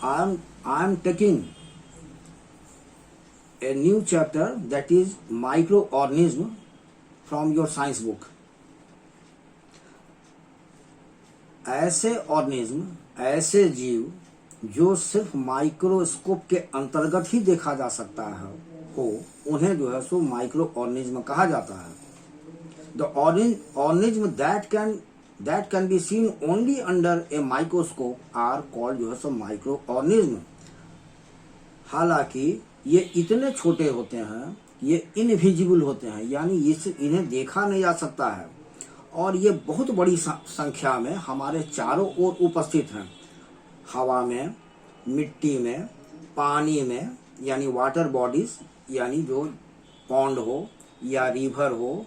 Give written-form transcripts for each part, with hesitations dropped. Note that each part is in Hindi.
I am taking a new chapter, that is microorganism, from your science book. ऐसे ऑर्गेनिज्म, ऐसे जीव जो सिर्फ माइक्रोस्कोप के अंतर्गत ही देखा जा सकता है हो, उन्हें जो है सो माइक्रो ऑर्गेनिज्म कहा जाता है. The organism that can be seen only under a microscope are called जो है सो माइक्रो ऑर्गेनिज्म. हालांकि ये इतने छोटे होते हैं, ये इनविजिबल होते हैं, यानी इन्हें देखा नहीं जा सकता है, और ये बहुत बड़ी संख्या में हमारे चारों ओर उपस्थित हैं. हवा में, मिट्टी में, पानी में, यानी वाटर बॉडीज, यानी जो पॉन्ड हो या रिवर हो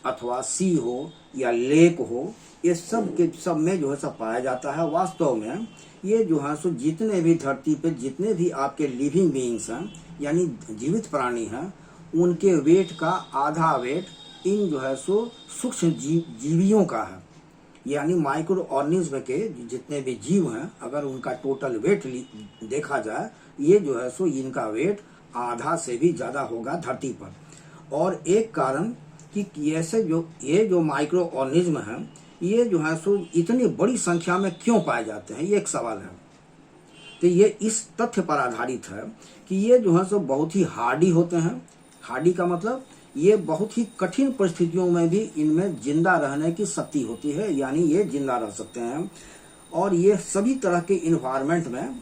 अथवा सी हो या लेक हो, ये सब के सब में जो है सब पाया जाता है. वास्तव में ये जो है सो जितने भी धरती पे जितने भी आपके लिविंग बीइंग्स हैं, यानी जीवित प्राणी हैं, उनके वेट का आधा वेट इन जो है सो सूक्ष्म जीवियों का है. यानी माइक्रो ऑर्गेनिज्म के जितने भी जीव हैं, अगर उनका टोटल वेट देखा जाए, ये जो है सो इनका वेट आधा से भी ज्यादा होगा धरती पर. और एक कारण कि ऐसे ये जो माइक्रो ऑर्गेनिज्म हैं, ये जो है सो इतनी बड़ी संख्या में क्यों पाए जाते हैं, ये एक सवाल है. तो ये इस तथ्य पर आधारित है कि ये जो है सो बहुत ही हार्डी होते हैं. हार्डी का मतलब ये बहुत ही कठिन परिस्थितियों में भी इनमें जिंदा रहने की शक्ति होती है, यानी ये जिंदा रह सकते हैं. और ये सभी तरह के इन्वायरमेंट में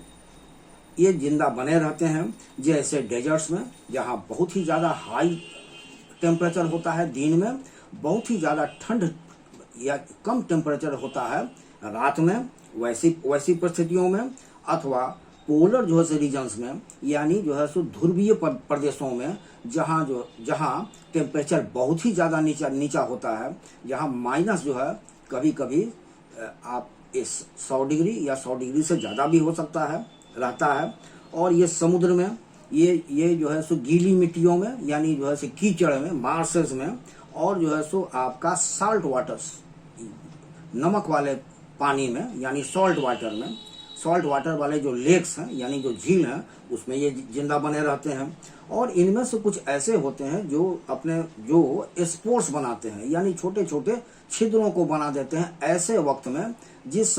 ये जिंदा बने रहते हैं. जैसे डेजर्ट्स में, जहाँ बहुत ही ज्यादा हाई टेम्परेचर होता है दिन में, बहुत ही ज्यादा ठंड या कम टेम्परेचर होता है रात में, वैसी परिस्थितियों में, अथवा पोलर जो है रीजन्स में, यानी जो है सो ध्रुवीय प्रदेशों में, जहाँ टेम्परेचर बहुत ही ज्यादा नीचा होता है, जहाँ माइनस जो है कभी कभी आप 100 डिग्री या 100 डिग्री से ज्यादा भी हो सकता है, रहता है. और ये समुद्र में, ये जो है सो गीली मिट्टियों में, यानी जो है सो कीचड़ में, मार्शेस में, और जो है सो आपका साल्ट वाटर्स, नमक वाले पानी में, यानी सॉल्ट वाटर में, सॉल्ट वाटर वाले जो लेक्स हैं, यानी जो झील हैं, उसमें ये जिंदा बने रहते हैं. और इनमें से कुछ ऐसे होते हैं जो स्पोर्स बनाते हैं, यानी छोटे छोटे छिद्रों को बना देते हैं ऐसे वक्त में जिस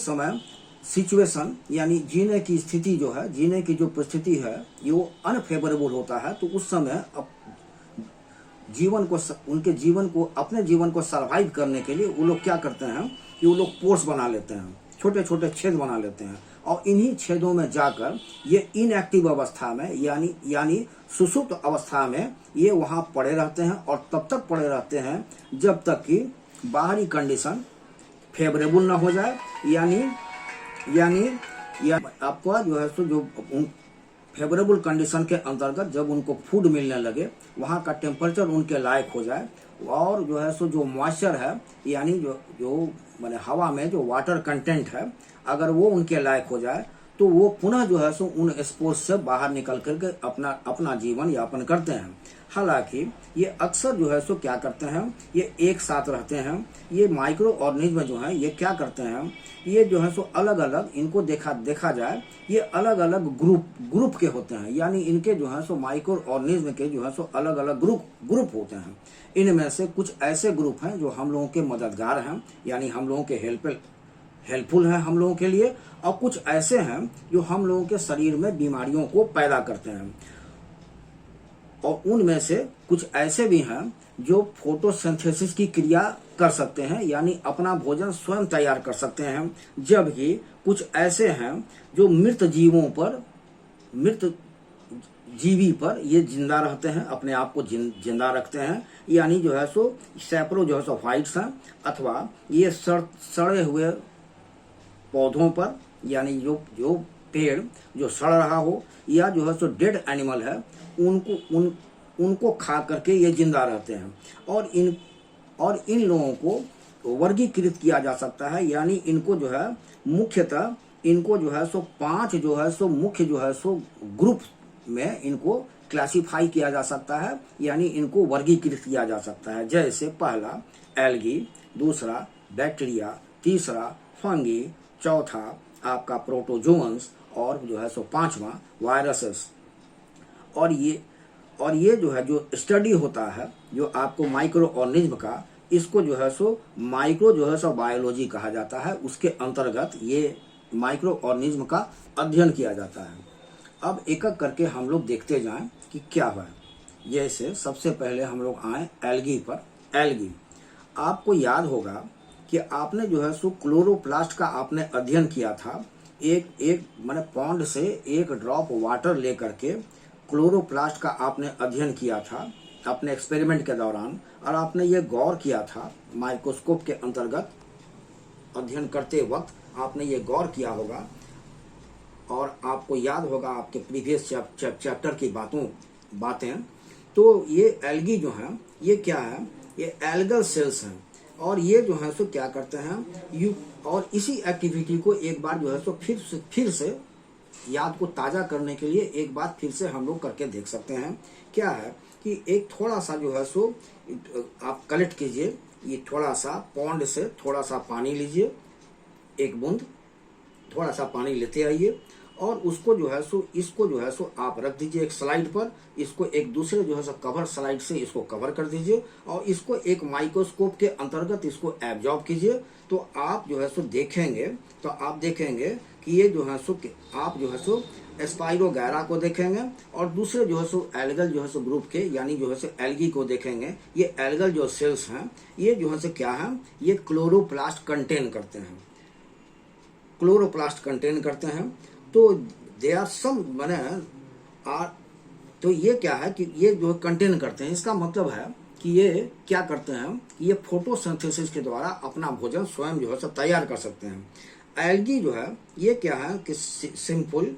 समय सिचुएशन, यानी जीने की स्थिति जो है, जीने की जो परिस्थिति है, ये वो अनफेवरेबल होता है. तो उस समय अपने जीवन को सरवाइव करने के लिए वो लोग क्या करते हैं कि वो लोग पोर्स बना लेते हैं, छोटे छोटे छेद बना लेते हैं, और इन्हीं छेदों में जाकर ये इनएक्टिव अवस्था में, यानी सुसुप्त अवस्था में ये वहां पड़े रहते हैं. और तब तक पड़े रहते हैं जब तक कि बाहरी कंडीशन फेवरेबल ना हो जाए, यानी आपका जो है सो जो फेवरेबल कंडीशन के अंतर्गत जब उनको फूड मिलने लगे, वहाँ का टेम्परेचर उनके लायक हो जाए, और जो है सो जो मॉइस्चर है, यानी जो माने हवा में जो वाटर कंटेंट है, अगर वो उनके लायक हो जाए, तो वो पुनः जो है सो उन स्पोर्स से बाहर निकल करके अपना जीवन यापन करते हैं. हालांकि ये अक्सर जो है सो क्या करते हैं, ये एक साथ रहते हैं. ये माइक्रो ऑर्गेनिज्म जो है, ये क्या करते हैं, ये जो है सो अलग अलग, इनको देखा जाए, ये अलग अलग ग्रुप के होते हैं. यानी इनके जो है सो माइक्रो ऑर्गेनिज्म के जो है सो अलग अलग ग्रुप होते हैं. इनमें से कुछ ऐसे ग्रुप हैं जो हम लोगों के मददगार हैं, यानी हम लोगों के हेल्पफुल हैं हम लोगों के लिए, और कुछ ऐसे हैं जो हम लोगों के शरीर में बीमारियों को पैदा करते हैं. और उनमें से कुछ ऐसे भी हैं जो फोटोसिंथेसिस की क्रिया कर सकते हैं, यानी अपना भोजन स्वयं तैयार कर सकते हैं. जबकि कुछ ऐसे हैं जो मृत जीवी पर ये जिंदा रहते हैं, अपने आप को जिंदा रखते हैं. यानी जो है सो सैप्रो जो है सो फाइट्स हैं, अथवा ये सड़े हुए पौधों पर, यानी जो पेड़ जो सड़ रहा हो, या जो है सो डेड एनिमल है, उनको खा करके ये जिंदा रहते हैं. और इन लोगों को वर्गीकृत किया जा सकता है, यानी इनको जो है मुख्यतः इनको जो है सो 5 जो है सो मुख्य जो है सो ग्रुप में इनको क्लासिफाई किया जा सकता है, यानी इनको वर्गीकृत किया जा सकता है. जैसे पहला एल्गी, दूसरा बैक्टीरिया, तीसरा फंगी, चौथा आपका प्रोटोजोअन्स और जो है सो पांचवा वायरसेस। और ये जो है जो स्टडी होता है जो आपको माइक्रो ऑर्गेनिज्म का, इसको जो है सो माइक्रो जो है सो बायोलॉजी कहा जाता है। उसके अंतर्गत ये माइक्रो ऑर्गेनिज्म का अध्ययन किया जाता है। अब एक एक करके हम लोग देखते जाएं कि क्या हुआ। जैसे सबसे पहले हम लोग आए एल्गी पर। एल्गी, आपको याद होगा कि आपने जो है सो क्लोरोप्लास्ट का आपने अध्ययन किया था। एक माने पॉन्ड से एक ड्रॉप वाटर लेकर के क्लोरोप्लास्ट का आपने अध्ययन किया था अपने एक्सपेरिमेंट के दौरान, और आपने ये गौर किया था माइक्रोस्कोप के अंतर्गत अध्ययन करते वक्त आपने ये गौर किया होगा, और आपको याद होगा आपके प्रीवियस चैप्टर की बातें। तो ये एल्गी जो है ये क्या है, ये एल्गल सेल्स हैं, और ये जो है सो क्या करते हैं और इसी एक्टिविटी को एक बार जो है सो फिर से याद को ताजा करने के लिए एक बार फिर से हम लोग करके देख सकते हैं। क्या है कि एक थोड़ा सा जो है सो आप कलेक्ट कीजिए, ये थोड़ा सा पॉन्ड से थोड़ा सा पानी लीजिए, एक बूंद थोड़ा सा पानी लेते आइए, और उसको जो है सो इसको जो है सो आप रख दीजिए एक स्लाइड पर। इसको एक दूसरे जो है सो कवर स्लाइड से इसको कवर कर दीजिए, और इसको एक माइक्रोस्कोप के अंतर्गत इसको एब्जॉर्ब कीजिए। तो आप जो है सो देखेंगे कि ये जो है सो आप जो है सो स्पाइरोगैरा को देखेंगे, और दूसरे जो है सो एल्गल जो है सो ग्रुप के यानी जो है सो एल्गी को देखेंगे। ये एल्गल जो सेल्स हैं ये जो है सो क्या है, ये क्लोरोप्लास्ट कंटेन करते हैं, क्लोरोप्लास्ट कंटेन करते हैं। तो दे आर सम माने तो ये क्या है कि ये जो कंटेन करते हैं, इसका मतलब है कि ये क्या करते हैं, ये फोटोसिंथेसिस के द्वारा अपना भोजन स्वयं जो है सब तैयार कर सकते हैं। एल्गी जो है ये क्या है कि सिंपल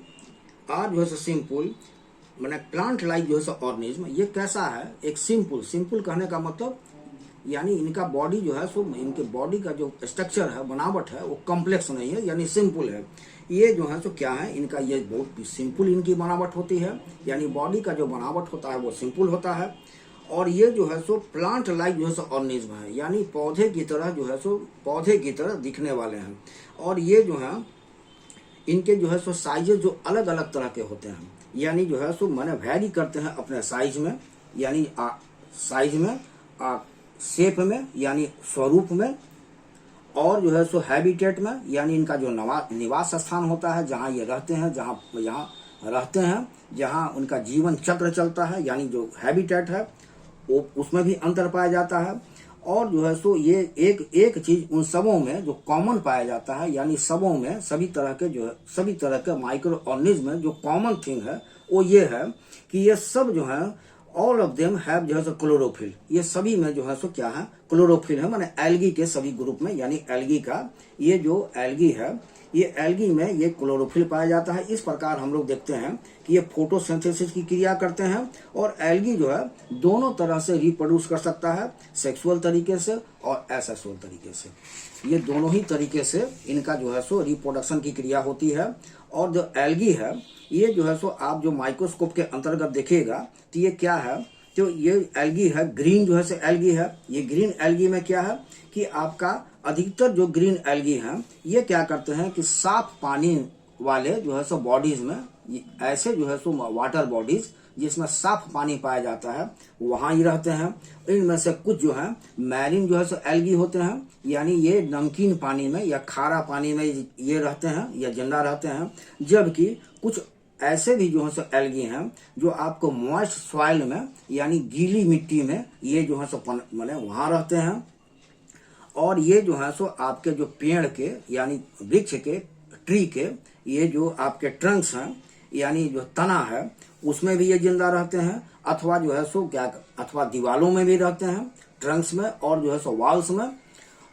माने प्लांट लाइक जो है ऑर्गेनिज्म। ये कैसा है, एक सिंपल कहने का मतलब यानी इनका बॉडी जो है सो इनके बॉडी का जो स्ट्रक्चर है, बनावट है, वो कॉम्प्लेक्स नहीं है, यानी सिंपल है। ये जो है सो क्या है, इनका ये बहुत सिंपल इनकी बनावट होती है, यानी बॉडी का जो बनावट होता है वो सिंपल होता है। और ये जो है सो प्लांट लाइक जो है सो ऑर्गेनिज्म है, यानी पौधे की तरह जो है सो पौधे की तरह दिखने वाले हैं। और ये जो है इनके जो है सो साइजेस जो अलग अलग तरह के होते हैं, यानी जो है सो माने वैरी करते हैं अपने साइज में, यानी साइज में, शेप में यानी स्वरूप में, और जो है सो हैबिटेट में यानी इनका जो निवास स्थान होता है जहाँ ये रहते हैं, जहाँ उनका जीवन चक्र चलता है, यानी जो हैबिटेट है वो उसमें भी अंतर पाया जाता है। और जो है सो ये एक चीज उन सबों में जो कॉमन पाया जाता है, यानी सबों में सभी तरह के माइक्रो ऑर्गेनिज्म में जो कॉमन थिंग है वो ये है कि ये सब जो है ऑल ऑफ देम हैव जो है सो क्लोरोफिल। ये सभी में जो है सो क्या है, क्लोरोफिल है, माने एल्गी के सभी ग्रुप में, यानी एल्गी का ये जो एल्गी है ये एल्गी में ये क्लोरोफिल पाया जाता है। इस प्रकार हम लोग देखते हैं कि ये फोटोसिंथेसिस की क्रिया करते हैं, और एल्गी जो है दोनों तरह से रिप्रोड्यूस कर सकता है, सेक्सुअल तरीके से और एसेक्सुअल तरीके से। ये दोनों ही तरीके से इनका जो है सो रिप्रोडक्शन की क्रिया होती है। और जो एल्गी है ये जो है सो आप जो माइक्रोस्कोप के अंतर्गत देखिएगा तो ये क्या है, तो ये एल्गी है, ग्रीन जो है सो एल्गी है। ये ग्रीन एल्गी में क्या है कि आपका अधिकतर जो ग्रीन एल्गी हैं ये क्या करते हैं कि साफ पानी वाले जो है सो बॉडीज में, ऐसे जो है सो वाटर बॉडीज जिसमें साफ पानी पाया जाता है वहां ही रहते हैं। इनमें से कुछ जो है मैरीन जो है सो एल्गी होते हैं, यानी ये नमकीन पानी में या खारा पानी में ये रहते हैं या जिंदा रहते हैं। जबकि कुछ ऐसे भी जो है सो एल्गी हैं जो आपको मॉइस्ट सॉइल में यानी गीली मिट्टी में ये जो है सो माने वहां रहते हैं। और ये जो है सो आपके जो पेड़ के यानी वृक्ष के ट्री के ये जो आपके ट्रंक्स हैं यानी जो तना है उसमें भी ये जिंदा रहते हैं, अथवा जो है सो अथवा दीवालों में भी रहते हैं, ट्रंक्स में और जो है सो वॉल्स में।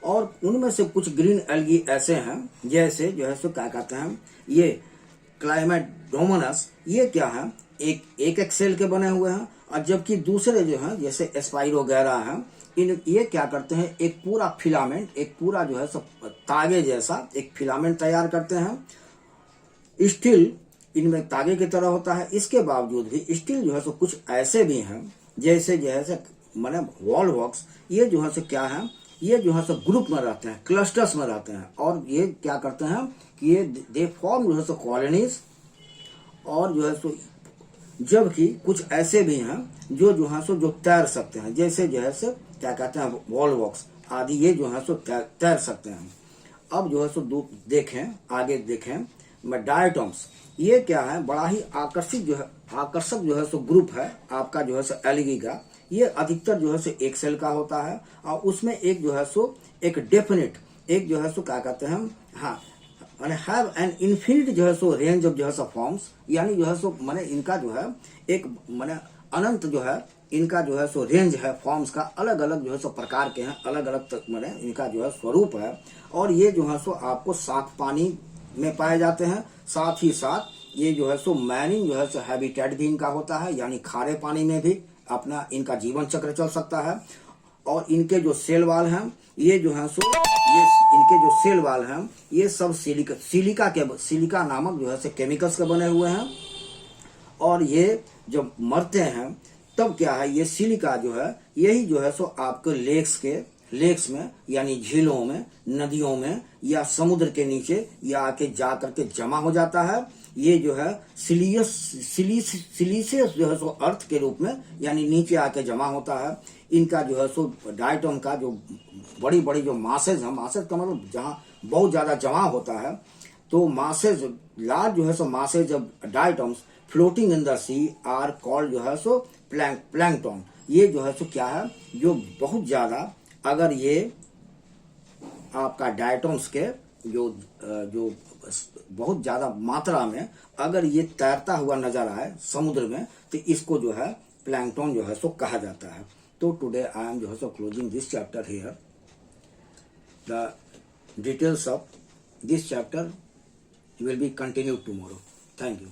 और उनमें से कुछ ग्रीन एल्गी ऐसे हैं जैसे जो है सो क्या कहते हैं ये क्लाइमेडोमोनास, ये क्या है एक सेल के बने हुए हैं। और जबकि दूसरे जो हैं जैसे स्पाइरोगैरा हैं ये क्या करते हैं, एक पूरा फिलामेंट, एक पूरा जो है सब तागे जैसा एक फिलामेंट तैयार करते हैं। स्टिल इनमें तागे की तरह होता है, इसके बावजूद भी स्टिल जो है सो कुछ ऐसे भी हैं जैसे माने वॉल वॉक्स, ये जो है सो क्या है ये जो है सो ग्रुप में रहते हैं, क्लस्टर्स में रहते हैं, और ये क्या करते हैं कि ये दे फॉर्म जो है सो कॉलोनीज, और जो है सो जबकि कुछ ऐसे भी हैं जो है सो जो तैर सकते हैं, जैसे जो है सो क्या कहते हैं वॉलवॉक्स आदि, ये जो है सो तैर सकते हैं। अब जो है सो देखें, आगे देखें डायटोम्स, ये क्या है, बड़ा ही आकर्षक जो है सो ग्रुप है आपका जो है सो एलगी का। ये अधिकतर जो है सो एक सेल का होता है, और उसमें एक जो है सो एक डेफिनेट, एक जो है सो क्या कहते हैं, हाँ, मैंने हैव एन इन्फिनिट जो है सो रेंज ऑफ जो है सो फॉर्म्स, यानी जो है सो मैंने इनका जो है एक मैंने अनंत जो है इनका जो है सो रेंज है फॉर्म्स का, अलग अलग जो है सो प्रकार के हैं, अलग अलग मैंने इनका जो है स्वरूप है। और ये जो है सो आपको साफ पानी में पाए जाते हैं, साथ ही साथ ये जो है सो मैनिंग जो है सो हैबिटेट भी इनका होता है, यानी खारे पानी में भी अपना इनका जीवन चक्र चल सकता है। और इनके जो सेल वाल हैं, ये जो है सो ये इनके जो सेल वाल हैं, ये सब सिलिका नामक जो है सो केमिकल्स के बने हुए हैं। और ये जब मरते हैं तब क्या है, ये सिलिका जो है यही जो है सो आपके लेक्स में यानी झीलों में, नदियों में, या समुद्र के नीचे या आके जा करके जमा हो जाता है। ये जो है सिलीसियस जो है सो अर्थ के रूप में, यानी नीचे आके जमा होता है। इनका जो है सो डायटोम का जो बड़ी बड़ी जो मासेज है, मासेज का मतलब जहाँ बहुत ज्यादा जमा होता है, तो मासेज लार्ज जो है सो masses of diatoms floating in the sea are called जो है सो प्लैंकटन। ये जो है सो क्या है, जो बहुत ज्यादा अगर ये आपका डायटोम्स के जो बहुत ज्यादा मात्रा में अगर ये तैरता हुआ नजर आए समुद्र में, तो इसको जो है प्लैंकटन जो है सो कहा जाता है। तो टुडे आई एम जो है सो closing this chapter here. The details of this chapter will be continued tomorrow. Thank you.